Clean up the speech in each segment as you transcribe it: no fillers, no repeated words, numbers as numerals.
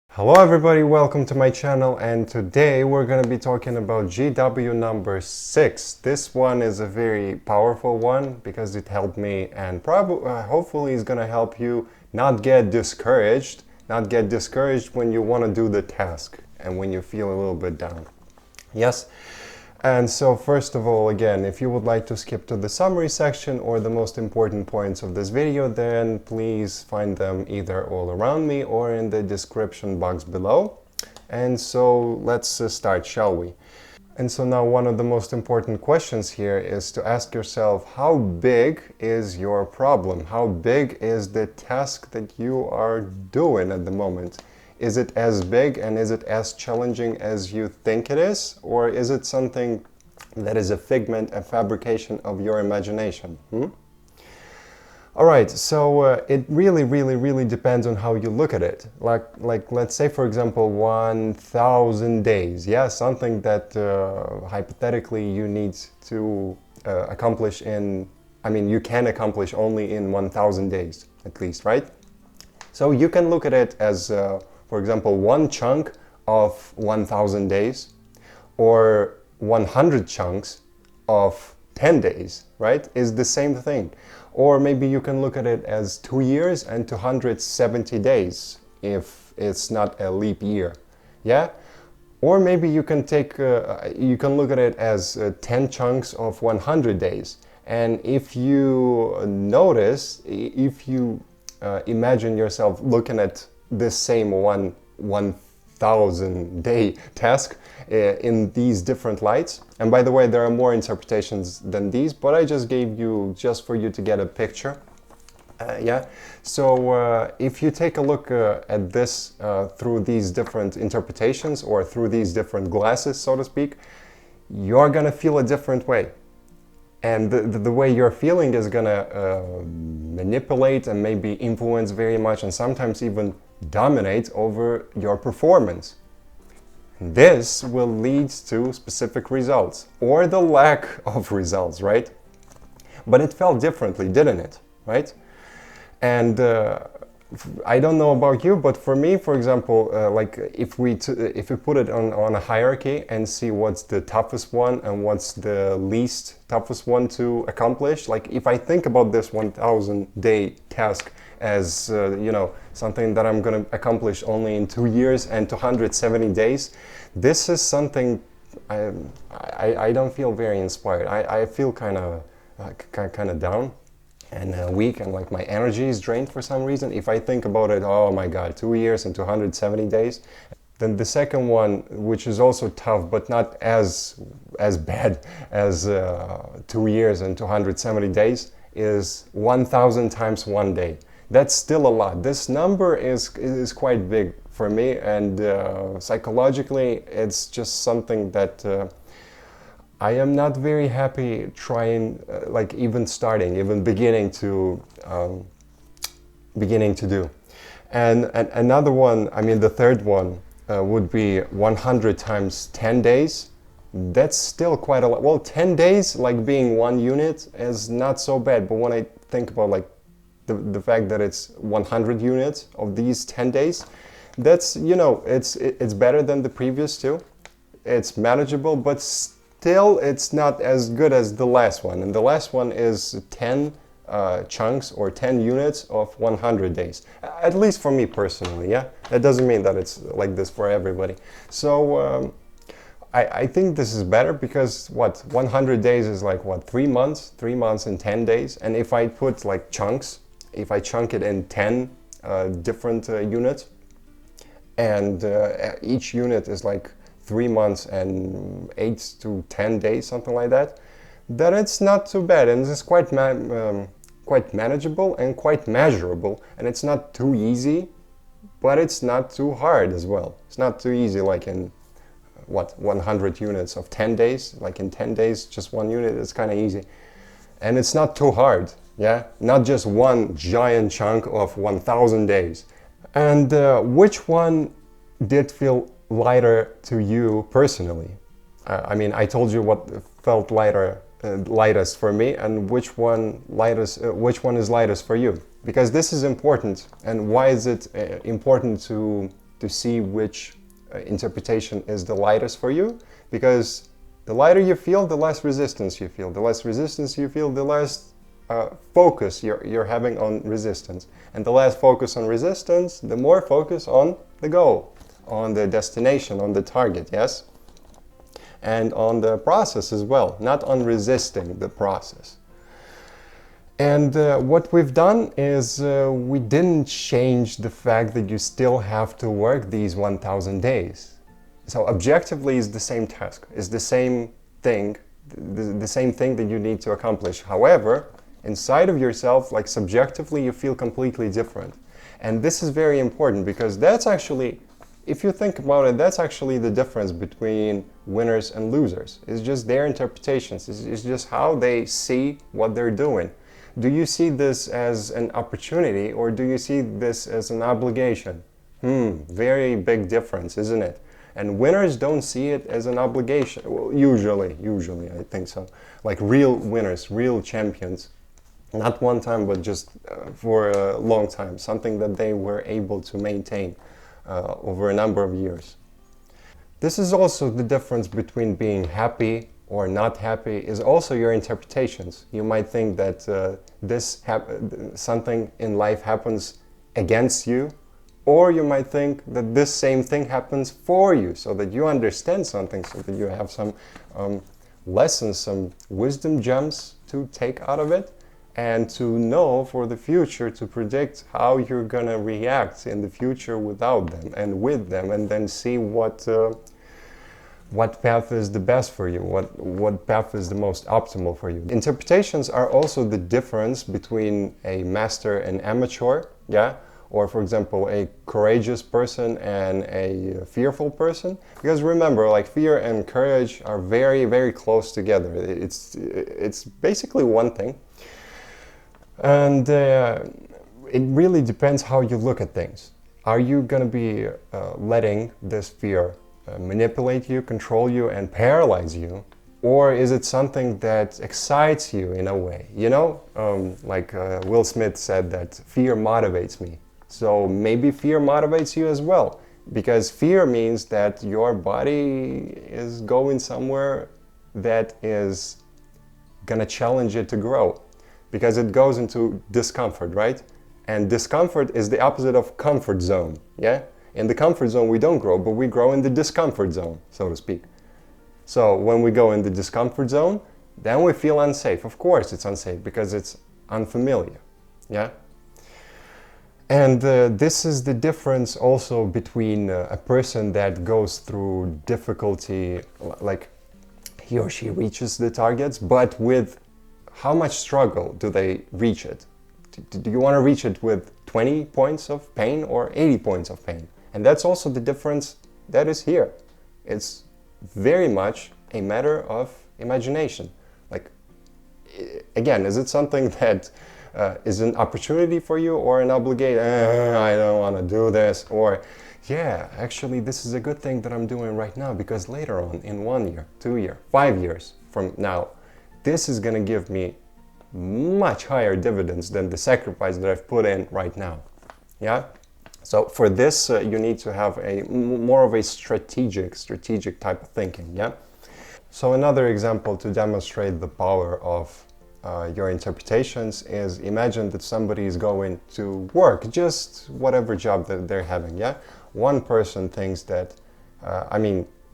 Hello everybody, welcome to my channel, and today we're going to be talking about GW number 6. This one is a very powerful one because it helped me, and probably hopefully is going to help you not get discouraged when you want to do the task and when you feel a little bit down. Yes. And so first of all, again, if you would like to skip to the summary section or the most important points of this video, then please find them either all around me or in the description box below. And so let's start, shall we? And so now one of the most important questions here is to ask yourself, how big is your problem? How big is the task that you are doing at the moment? Is it as big and is it as challenging as you think it is? Or is it something that is a figment, a fabrication of your imagination? All right, so it really depends on how you look at it. Like let's say, for example, 1,000 days. Yeah, something that hypothetically you need to accomplish you can accomplish only in 1,000 days, at least, right? So you can look at it as for example, one chunk of 1,000 days or 100 chunks of 10 days, right, is the same thing. Or maybe you can look at it as 2 years and 270 days if it's not a leap year, yeah? Or maybe you can look at it as 10 chunks of 100 days. And if you notice, if you imagine yourself looking at this same 1,000 day task in these different lights, and by the way, there are more interpretations than these, but I just gave you just for you to get a picture. Yeah, so if you take a look at this through these different interpretations or through these different glasses, so to speak, you're gonna feel a different way. And the way you're feeling is gonna manipulate and maybe influence very much, and sometimes even dominate over your performance. And this will lead to specific results or the lack of results, right? But it felt differently, didn't it? Right? And I don't know about you, but for me, for example, like if we put it on a hierarchy and see what's the toughest one and what's the least toughest one to accomplish, like if I think about this 1,000 day task as something that I'm going to accomplish only in 2 years and 270 days, this is something I don't feel very inspired. I feel kind of down and weak, and like my energy is drained for some reason. If I think about it, oh my god, 2 years and 270 days. Then the second one, which is also tough but not as bad as 2 years and 270 days, is 1,000 times 1 day. That's still a lot. This number is quite big for me, and psychologically it's just something that I am not very happy trying, like even beginning to do. And another one, the third one would be 100 times 10 days. That's still quite a lot. Well, 10 days, like being 1 unit, is not so bad. But when I think about like the fact that it's 100 units of these 10 days, that's, it's better than the previous two. It's manageable, but still it's not as good as the last one. And the last one is 10 chunks or 10 units of 100 days. At least for me personally, yeah? That doesn't mean that it's like this for everybody. So I think this is better because 100 days is like 3 months? 3 months and 10 days. And if I put like chunks, if I chunk it in 10 different units, and each unit is like 3 months and 8 to 10 days, something like that, then it's not too bad, and it's quite manageable and quite measurable, and it's not too easy, but it's not too hard as well. It's not too easy like in 100 units of 10 days, like in 10 days just 1 unit is kind of easy, and it's not too hard, yeah, not just one giant chunk of 1,000 days. And which one did feel lighter to you personally? I told you what felt lightest for me, and which one is lightest for you? Because this is important. And why is it important to see which interpretation is the lightest for you? Because the lighter you feel, the less resistance you feel. The less resistance you feel, the less focus you're having on resistance. And the less focus on resistance, the more focus on the goal, on the destination, on the target, yes? And on the process as well, not on resisting the process. And what we've done is we didn't change the fact that you still have to work these 1000 days. So objectively it's the same task, it's the same thing, the same thing that you need to accomplish. However, inside of yourself, like subjectively, you feel completely different. And this is very important because that's actually, if you think about it, that's actually the difference between winners and losers. It's just their interpretations, it's just how they see what they're doing. Do you see this as an opportunity or do you see this as an obligation? Very big difference, isn't it? And winners don't see it as an obligation. Well, usually I think so. Like real winners, real champions. Not one time, but just for a long time. Something that they were able to maintain over a number of years. This is also the difference between being happy or not happy, is also your interpretations. You might think that something in life happens against you, or you might think that this same thing happens for you, so that you understand something, so that you have some lessons, some wisdom gems to take out of it, and to know for the future, to predict how you're gonna react in the future without them and with them, and then see what path is the best for you, what path is the most optimal for you. Interpretations are also the difference between a master and amateur, yeah? Or for example, a courageous person and a fearful person. Because remember, like fear and courage are very, very close together. It's basically one thing. And it really depends how you look at things. Are you gonna be letting this fear manipulate you, control you, and paralyze you? Or is it something that excites you in a way? You know, like Will Smith said that fear motivates me. So maybe fear motivates you as well, because fear means that your body is going somewhere that is gonna challenge it to grow, because it goes into discomfort, right? And discomfort is the opposite of comfort zone, yeah? In the comfort zone we don't grow, but we grow in the discomfort zone, so to speak. So when we go in the discomfort zone, then we feel unsafe. Of course it's unsafe, because it's unfamiliar, yeah? And this is the difference also between a person that goes through difficulty, like he or she reaches the targets, but with how much struggle do they reach it? Do you want to reach it with 20 points of pain or 80 points of pain? And that's also the difference that is here. It's very much a matter of imagination. Like, again, is it something that is an opportunity for you or an obligation? I don't want to do this. Or, yeah, actually, this is a good thing that I'm doing right now, because later on, in 1 year, 2 years, 5 years from now, this is going to give me much higher dividends than the sacrifice that I've put in right now. Yeah? So for this, you need to have more of a strategic type of thinking. Yeah? So another example to demonstrate the power of your interpretations is, imagine that somebody is going to work, just whatever job that they're having. Yeah? One person thinks that,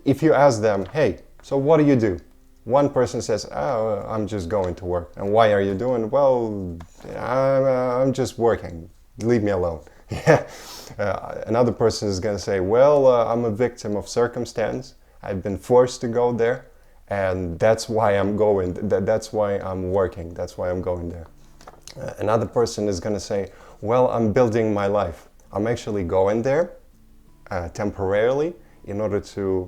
if you ask them, hey, so what do you do? One person says, oh, I'm just going to work. And why are you doing? Well, I'm just working. Leave me alone. Yeah. Another person is going to say, well, I'm a victim of circumstance. I've been forced to go there. And that's why I'm going. That's why I'm working. That's why I'm going there. Another person is going to say, well, I'm building my life. I'm actually going there temporarily in order to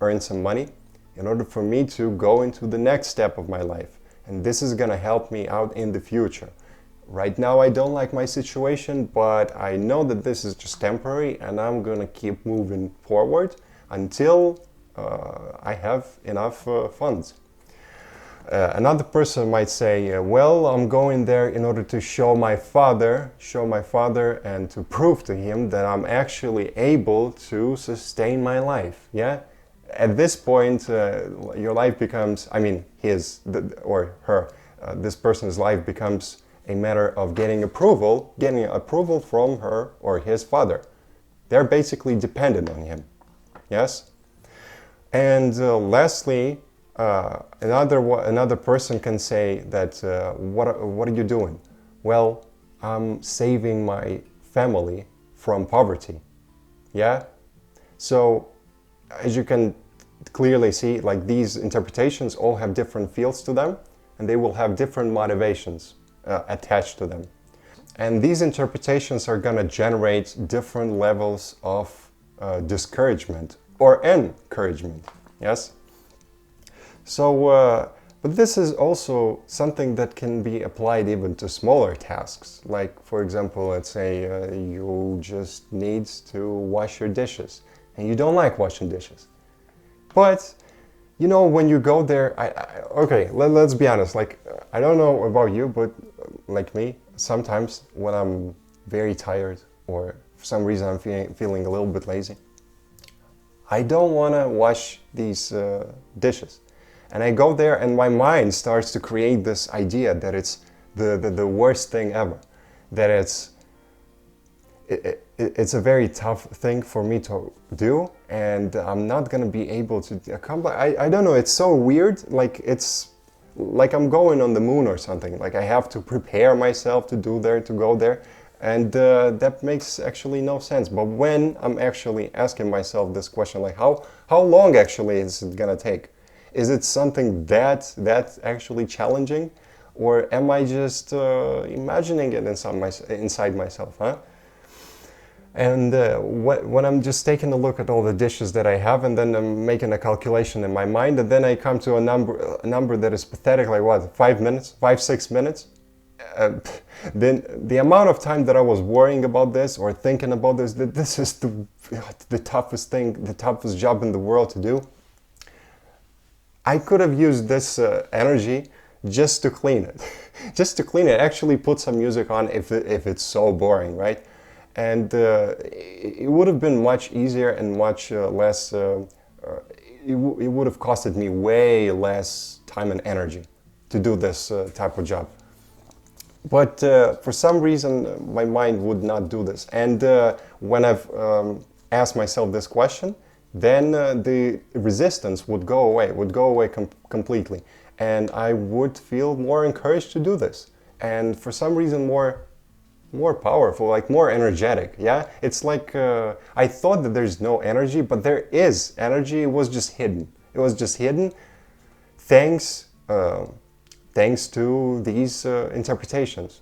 earn some money, in order for me to go into the next step of my life. And this is going to help me out in the future. Right now I don't like my situation, but I know that this is just temporary, and I'm going to keep moving forward until I have enough funds. Another person might say, well, I'm going there in order to show my father, and to prove to him that I'm actually able to sustain my life. Yeah? At this point, your life becomes, I mean, or her, this person's life becomes a matter of getting approval from her or his father. They're basically dependent on him. Yes? And lastly, another person can say that, what are you doing? Well, I'm saving my family from poverty. Yeah? So, as you can clearly see, like, these interpretations all have different fields to them, and they will have different motivations attached to them. And these interpretations are going to generate different levels of discouragement or encouragement. Yes? So, but this is also something that can be applied even to smaller tasks. Like, for example, let's say you just need to wash your dishes, and you don't like washing dishes. But, you know, when you go there, okay, let's be honest, like, I don't know about you, but like me, sometimes when I'm very tired or for some reason I'm feeling a little bit lazy, I don't want to wash these dishes. And I go there and my mind starts to create this idea that it's the worst thing ever. That it's a very tough thing for me to do, and I'm not going to be able to accomplish. I don't know, it's so weird, like it's like I'm going on the moon or something. Like I have to prepare myself to go there, and that makes actually no sense. But when I'm actually asking myself this question, like how long actually is it gonna take? Is it something that's actually challenging, or am I just imagining it inside myself, huh? And when I'm just taking a look at all the dishes that I have, and then I'm making a calculation in my mind, and then I come to a number that is pathetic, like what, 6 minutes? Then the amount of time that I was worrying about this or thinking about this, that this is the toughest thing, the toughest job in the world to do. I could have used this energy just to clean it. Just to clean it, actually put some music on if it's so boring, right? And it would have been much easier and much less, it would have costed me way less time and energy to do this type of job. But for some reason, my mind would not do this. And when I've asked myself this question, then the resistance would go away completely. And I would feel more encouraged to do this. And for some reason, more powerful, like more energetic. Yeah, it's like I thought that there's no energy, but there is energy. It was just hidden. It was just hidden, thanks to these interpretations,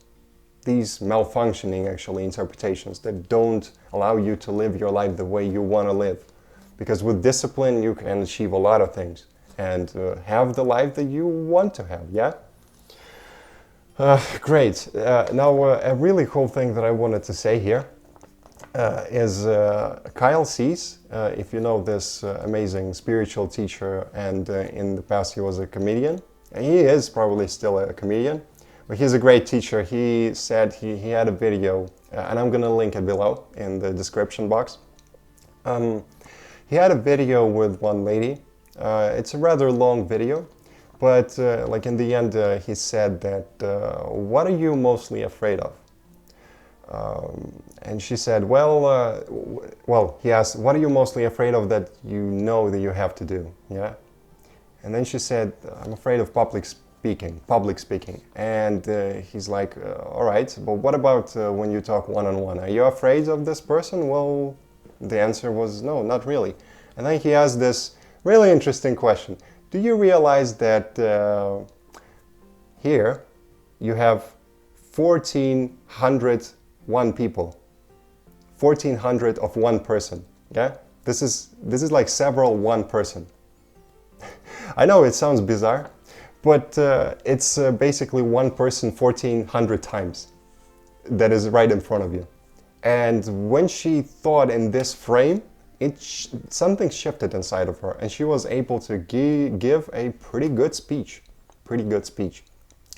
these malfunctioning actually interpretations that don't allow you to live your life the way you want to live. Because with discipline, you can achieve a lot of things and have the life that you want to have. Yeah. Great. Now, a really cool thing that I wanted to say here is Kyle Cease. If you know this amazing spiritual teacher, and in the past he was a comedian. And he is probably still a comedian, but he's a great teacher. He said he had a video, and I'm going to link it below in the description box. He had a video with one lady. It's a rather long video. But like in the end, he said that, what are you mostly afraid of? And she said, well, he asked, what are you mostly afraid of that you know that you have to do? Yeah. And then she said, I'm afraid of public speaking. And he's like, all right, but what about when you talk one-on-one? Are you afraid of this person? Well, the answer was no, not really. And then he asked this really interesting question. Do you realize that here you have 1,401 people, 1,400 of one person? Yeah, this is like several one person. I know it sounds bizarre, but it's basically one person 1,400 times that is right in front of you. And when she thought in this frame, something shifted inside of her, and she was able to give a pretty good speech,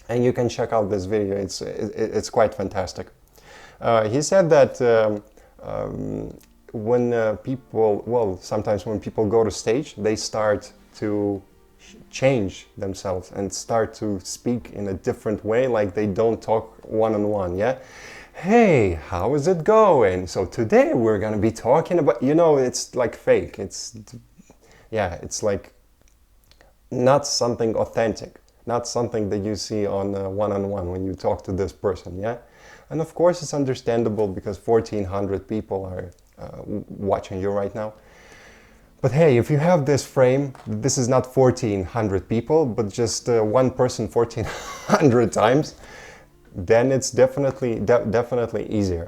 and you can check out this video. It's quite fantastic. He said that when people, well, sometimes when people go to stage, they start to change themselves and start to speak in a different way, like they don't talk one-on-one, yeah? Hey, how is it going? So today we're gonna be talking about, you know, it's like fake. Yeah, it's like not something authentic, not something that you see on one-on-one when you talk to this person, yeah? And of course it's understandable because 1,400 people are watching you right now. But hey, if you have this frame, this is not 1,400 people, but just one person 1,400 times, then it's definitely easier.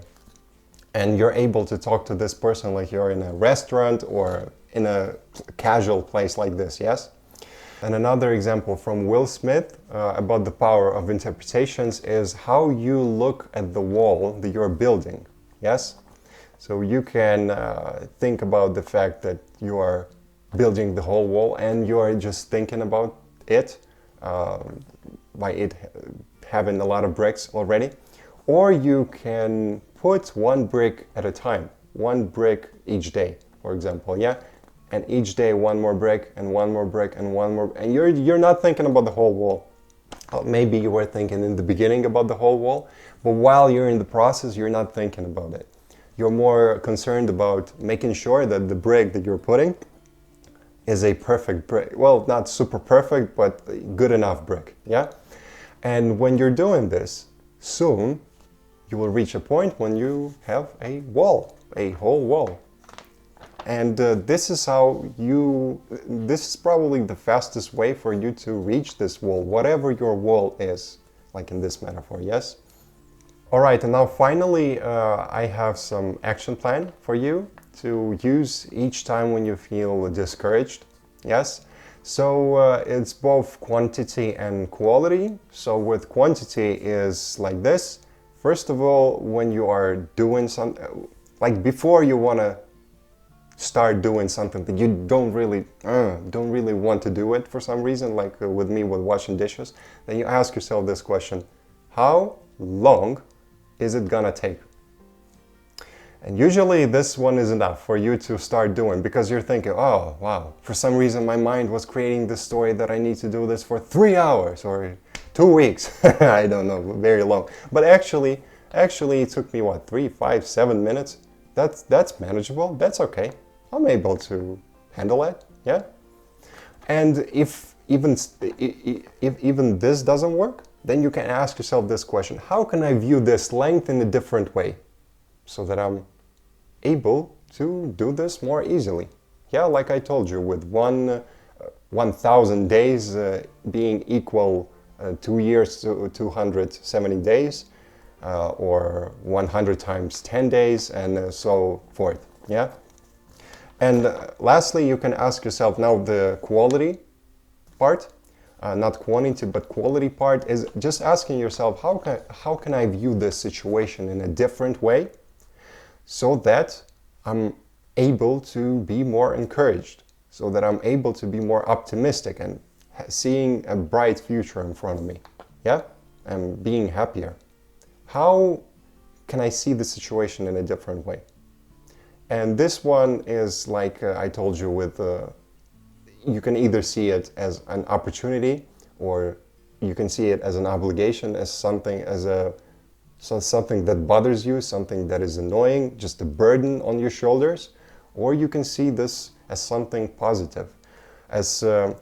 And you're able to talk to this person like you're in a restaurant or in a casual place like this, yes? And another example from Will Smith about the power of interpretations is how you look at the wall that you're building, yes? So you can think about the fact that you are building the whole wall and you are just thinking about it, by it having a lot of bricks already. Or you can put one brick at a time, one brick each day, for example, yeah? And each day one more brick and one more brick and one more, and you're not thinking about the whole wall. Maybe you were thinking in the beginning about the whole wall, but while you're in the process, you're not thinking about it. You're more concerned about making sure that the brick that you're putting is a perfect brick. Well, not super perfect, but good enough brick, yeah? And when you're doing this, soon you will reach a point when you have a wall, a whole wall. And this is probably the fastest way for you to reach this wall, whatever your wall is, like in this metaphor, yes? All right, and now finally, I have some action plan for you to use each time when you feel discouraged, yes? So it's both quantity and quality. So with quantity is like this. First of all, when you are doing something, like before you want to start doing something that you don't really want to do it for some reason, like with me with washing dishes, then you ask yourself this question: how long is it gonna take? And usually this one is enough for you to start doing, because you're thinking, oh wow, for some reason my mind was creating this story that I need to do this for 3 hours or 2 weeks. I don't know, very long. But actually it took me what, 3, 5, 7 minutes? That's manageable, that's okay. I'm able to handle it, yeah? And if even this doesn't work, then you can ask yourself this question: how can I view this length in a different way so that I'm able to do this more easily? Yeah, like I told you, with 1,000 days being equal 2 years to 270 days, or 100 times 10 days, and so forth, yeah? And lastly, you can ask yourself now the quality part, not quantity, but quality part is just asking yourself, how can I view this situation in a different way so that I'm able to be more encouraged, so that I'm able to be more optimistic and seeing a bright future in front of me, yeah? And being happier. How can I see the situation in a different way? And this one is like I told you, with you can either see it as an opportunity, or you can see it as an obligation, as something something that bothers you, something that is annoying, just a burden on your shoulders, or you can see this as something positive, as a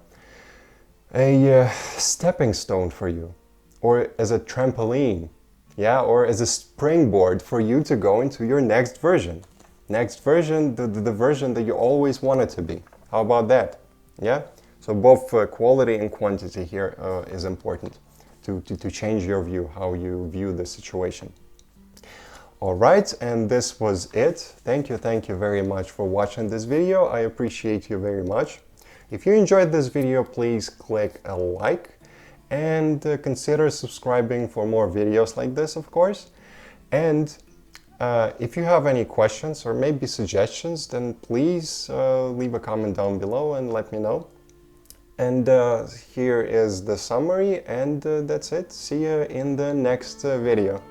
stepping stone for you, or as a trampoline, yeah, or as a springboard for you to go into your next version. Next version, the version that you always wanted to be. How about that? Yeah? So both quality and quantity here is important to change your view, how you view the situation. All right, and this was it. Thank you very much for watching this video. I appreciate you very much. If you enjoyed this video, please click a like and consider subscribing for more videos like this, of course. And If you have any questions or maybe suggestions, then please leave a comment down below and let me know. And here is the summary, and that's it. See you in the next video.